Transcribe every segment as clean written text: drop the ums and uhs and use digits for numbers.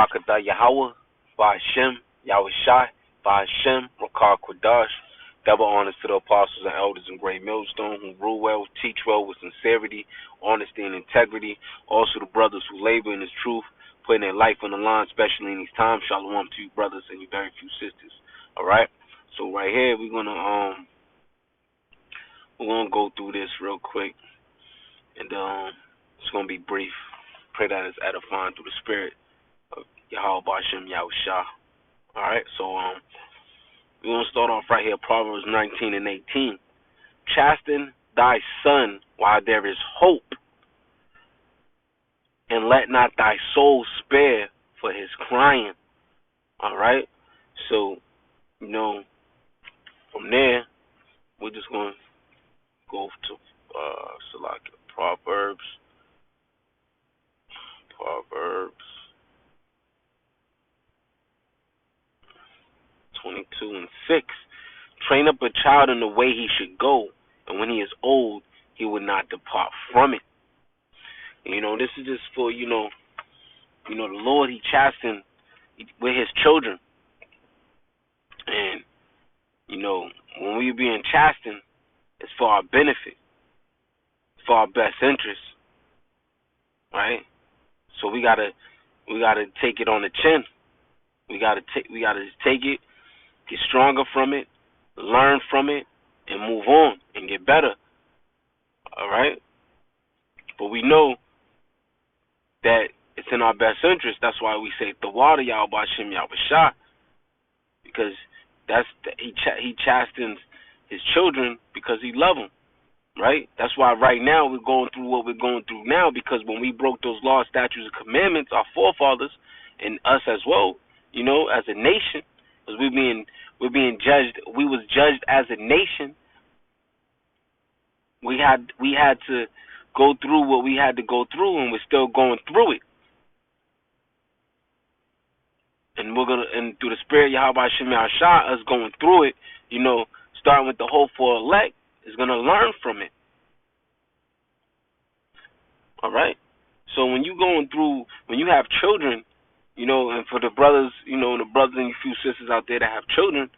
Barakatah Yahweh, Ba'Hashem, Yahushai, Ba'Hashem, Rakar Kwadash. Double honors to the apostles and elders in Great Millstone who rule well, teach well with sincerity, honesty, and integrity. Also the brothers who labor in this truth, putting their life on the line, especially in these times. Shalom to you brothers and you very few sisters. Alright? So right here we're gonna go through this real quick, and it's gonna be brief. Pray that it's edifying through the spirit of Yahweh Ba'Shem Yahushua. Alright, so we're gonna start off right here, Proverbs 19 and 18. Chasten thy son while there is hope, and let not thy soul spare for his crying. Alright? So, from there, we're just gonna go to Proverbs 22 and 6. Train up a child in the way he should go, and when he is old, he will not depart from it. And, this is just for, the Lord, he chastened with his children. And, when we being chastened, it's for our benefit. It's for our best interest. Right? So we gotta take it on the chin. We gotta just take it, get stronger from it, learn from it, and move on and get better. Alright? But we know that it's in our best interest. That's why we say the water Yahweh Ba'Shem Yahushua, because he chastens his children because he loves them. Right? That's why right now we're going through what we're going through now, because when we broke those laws, statutes, and commandments, our forefathers and us as well, as a nation, because we're being judged. We was judged as a nation. We had to go through what we had to go through, and we're still going through it. And and through the spirit Yahweh Ba'Shem Yahushua, us going through it, starting with the hopeful elect, is going to learn from it. All right? So when you have children, and for the brothers, the brothers and a few sisters out there that have children,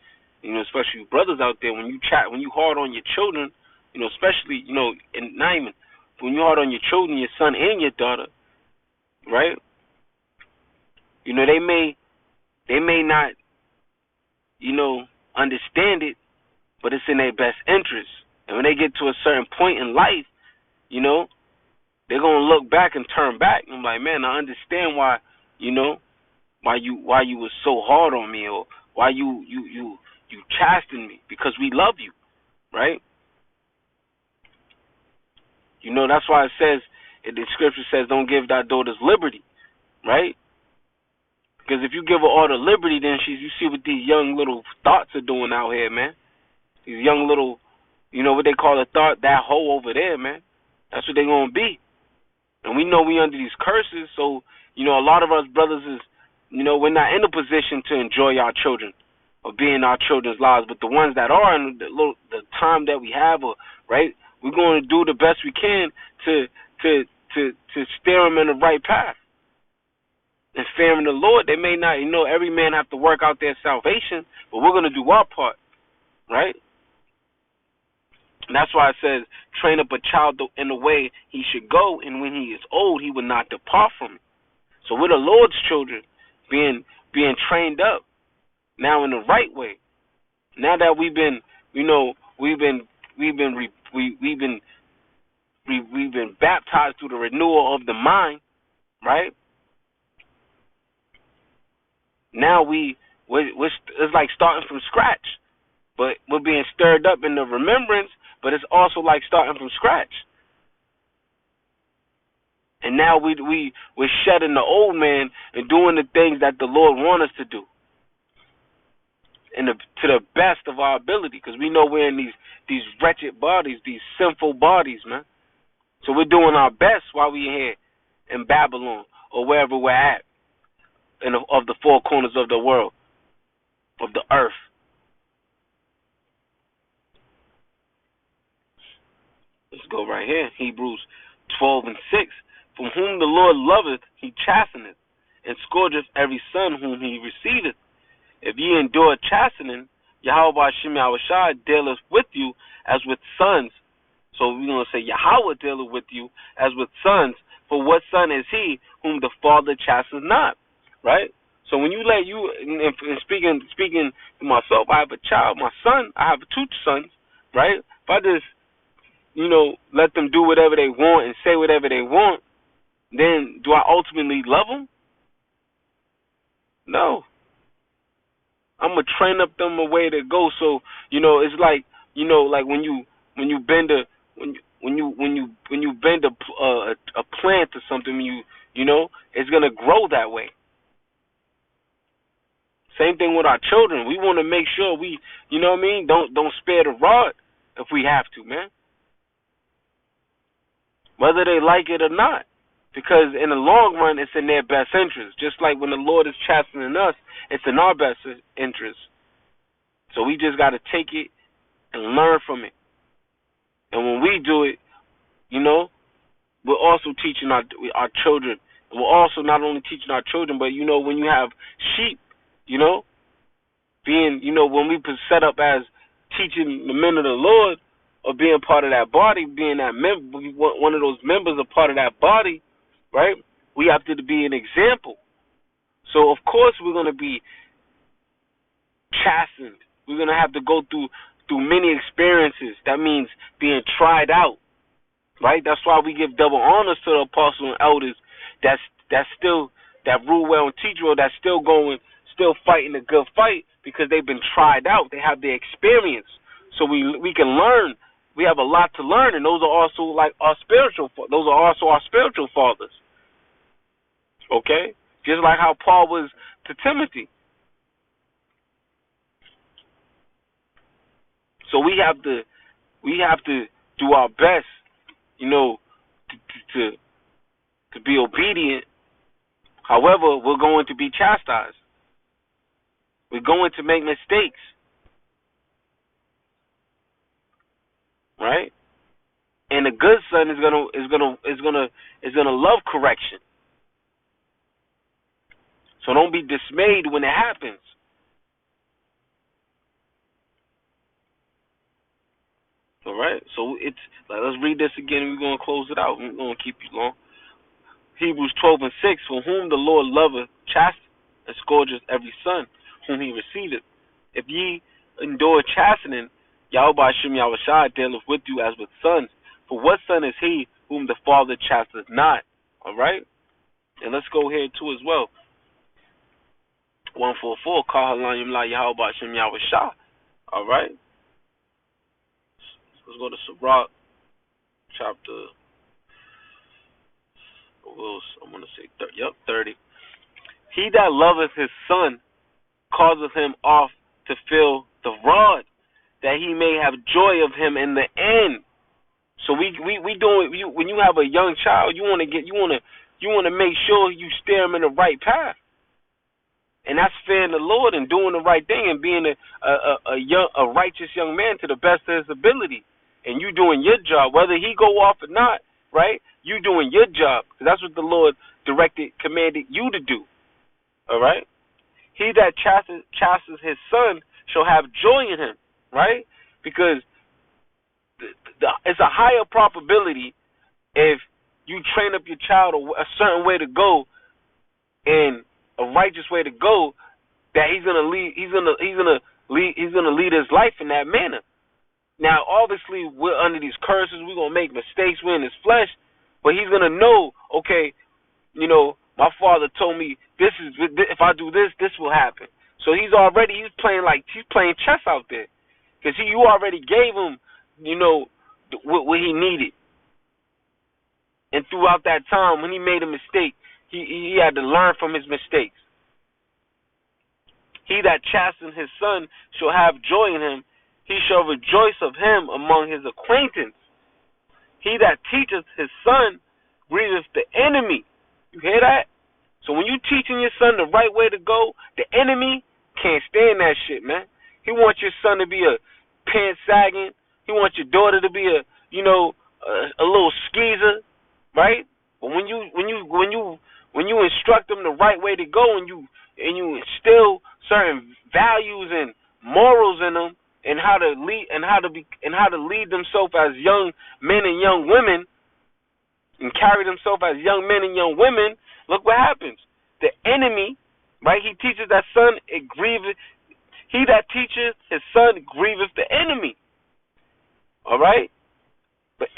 especially brothers out there, when you hard on your children, especially, and not even, when you hard on your children, your son and your daughter, right? They may not, understand it, but it's in their best interest. And when they get to a certain point in life, they're gonna look back and turn back. And I'm like, man, I understand why you was so hard on me, or why you chastened me, because we love you, right? That's why it says, the scripture says, don't give thy daughters liberty, right? Because if you give her all the liberty, then you see what these young little thoughts are doing out here, man. These young little, what they call a thought, that hoe over there, man. That's what they're going to be. And we know we under these curses, so, a lot of us brothers is, we're not in a position to enjoy our children or be in our children's lives. But the ones that are, in the time that we have, right, we're going to do the best we can to steer them in the right path. And fearing the Lord, they may not, every man have to work out their salvation, but we're going to do our part, right? And that's why it says, train up a child in the way he should go, and when he is old, he will not depart from it. So we're the Lord's children, being trained up now in the right way. Now that we've been baptized through the renewal of the mind, right? Now it's like starting from scratch, but we're being stirred up in the remembrance. But it's also like starting from scratch. And now we're shedding the old man and doing the things that the Lord wants us to do, to the best of our ability, because we know we're in these wretched bodies, these sinful bodies, man. So we're doing our best while we're here in Babylon or wherever we're at, of the four corners of the world, of the earth. Let's go right here. Hebrews 12 and 6. From whom the Lord loveth, he chasteneth, and scourgeth every son whom he receiveth. If ye endure chastening, Yahweh Shem Yahushua dealeth with you as with sons. So we're going to say Yahweh dealeth with you as with sons. For what son is he whom the Father chastens not? Right? So when you let you, and speaking to myself, I have a child, my son, I have two sons, right? If I just, let them do whatever they want and say whatever they want, then do I ultimately love them? No. I'm gonna train up them a way to go. So it's like like when you bend a when you bend a plant or something, it's gonna grow that way. Same thing with our children. We want to make sure we, don't spare the rod if we have to, man. Whether they like it or not. Because in the long run, it's in their best interest. Just like when the Lord is chastening us, it's in our best interest. So we just got to take it and learn from it. And when we do it, we're also teaching our children. And we're also not only teaching our children, but, when you have sheep, being, when we set up as teaching the men of the Lord or being part of that body, being that member, one of those members, a part of that body, right? We have to be an example. So, of course, we're going to be chastened. We're going to have to go through many experiences. That means being tried out, right? That's why we give double honors to the apostles and elders that's still, that rule well and teach well, that's still fighting the good fight because they've been tried out. They have the experience. So we can learn. We have a lot to learn, and those are also like those are also our spiritual fathers. Okay? Just like how Paul was to Timothy. So we have to do our best, to be obedient. However, we're going to be chastised. We're going to make mistakes. Right? And a good son is gonna love correction. So don't be dismayed when it happens. All right. So it's like, let's read this again. We're gonna close it out. We're gonna keep you long. Hebrews 12:6. For whom the Lord loveth, chastens and scourgeth every son whom he receiveth. If ye endure chastening, Yahweh Shem Yahushua dealeth with you as with sons. For what son is he whom the Father chastens not? All right. And let's go here too as well. 144, Kahalan Yimla Yahweh Shem Yahushua. All right. Let's go to Sirach, chapter, I'm going to say 30. He that loveth his son causeth him oft to feel the rod, that he may have joy of him in the end. So we doing, when you have a young child, you want to make sure you steer him in the right path. And that's fearing the Lord and doing the right thing and being a righteous young man to the best of his ability. And you doing your job, whether he go off or not, right? You doing your job. That's what the Lord commanded you to do. All right? He that chastens his son shall have joy in him, right? Because it's a higher probability if you train up your child a certain way to go and a righteous way to go, that he's gonna lead his life in that manner. Now, obviously, we're under these curses. We're gonna make mistakes. We're in his flesh, but he's gonna know. Okay, my father told me this is, if I do this, this will happen. So he's playing chess out there, because you already gave him, what he needed. And throughout that time, when he made a mistake, he had to learn from his mistakes. He that chastens his son shall have joy in him. He shall rejoice of him among his acquaintance. He that teacheth his son grieveth the enemy. You hear that? So when you teaching your son the right way to go, the enemy can't stand that shit, man. He wants your son to be a pants sagging. He wants your daughter to be a little skeezer, right? But when you instruct them the right way to go, and you instill certain values and morals in them, and how to lead themselves as young men and young women, and carry themselves as young men and young women. Look what happens. The enemy, right? He teaches that son, it grieveth. He that teaches his son grieveth the enemy. All right?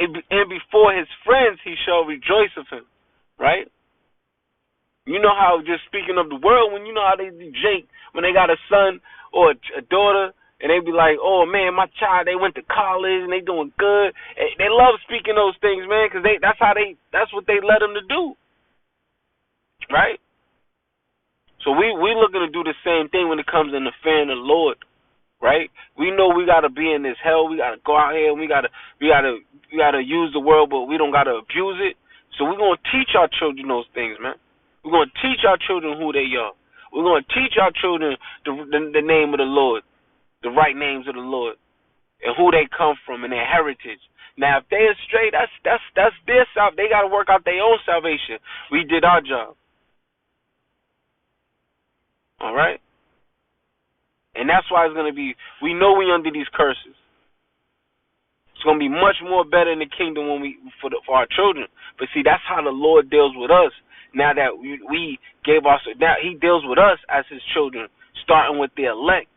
And before his friends he shall rejoice of him. Right? You know how, just speaking of the world, when you know how they do Jake, when they got a son or a daughter, and they be like, oh man, my child, they went to college and they doing good. They love speaking those things, man, because that's what they let them to do. Right? So we looking to do the same thing when it comes in the fear of the Lord. Right? We know we gotta be in this hell. We gotta go out here and we gotta use the world, but we don't gotta abuse it. So we're gonna teach our children those things, man. We're gonna teach our children who they are. We're gonna teach our children the name of the Lord, the right names of the Lord, and who they come from and their heritage. Now, if they are straight, that's their salvation. They gotta work out their own salvation. We did our job. All right. And that's why it's going to be, we know we under these curses. It's going to be much more better in the kingdom when for our children. But see, that's how the Lord deals with us. Now that now he deals with us as his children, starting with the elect.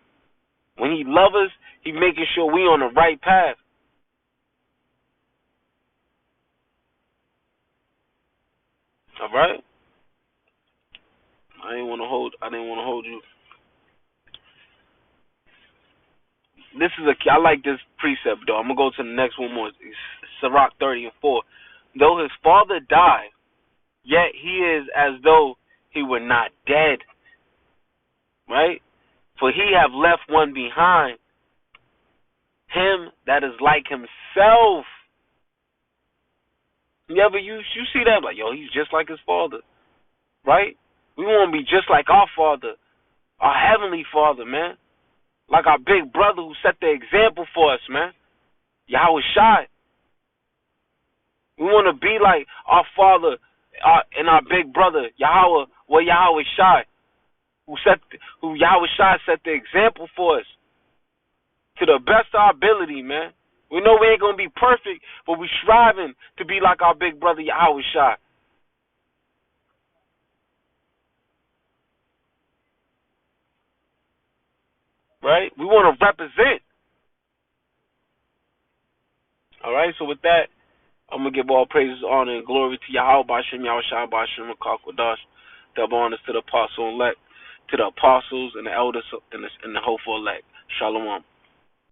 When he loves us, he's making sure we on the right path. All right? I didn't want to hold you. I like this precept though. I'm gonna go to the next one more. It's Sirach 30:4. Though his father died, yet he is as though he were not dead. Right? For he have left one behind, him that is like himself. You see that, like, yo, he's just like his father. Right? We want to be just like our father, our heavenly father, man. Like our big brother who set the example for us, man. Yahweh Shai. We want to be like our father and our big brother, Yahweh Shai, who Yahweh Shai set the example for us to the best of our ability, man. We know we ain't gonna be perfect, but we striving to be like our big brother Yahweh Shai. Right? We want to represent. All right. So with that, I'm gonna give all praises, honor, and glory to Yahweh Bashem, Yahweh Shai Bashem, Makakwadash. Double honors to the apostle elect, to the apostles and the elders and the hopeful elect. Shalom.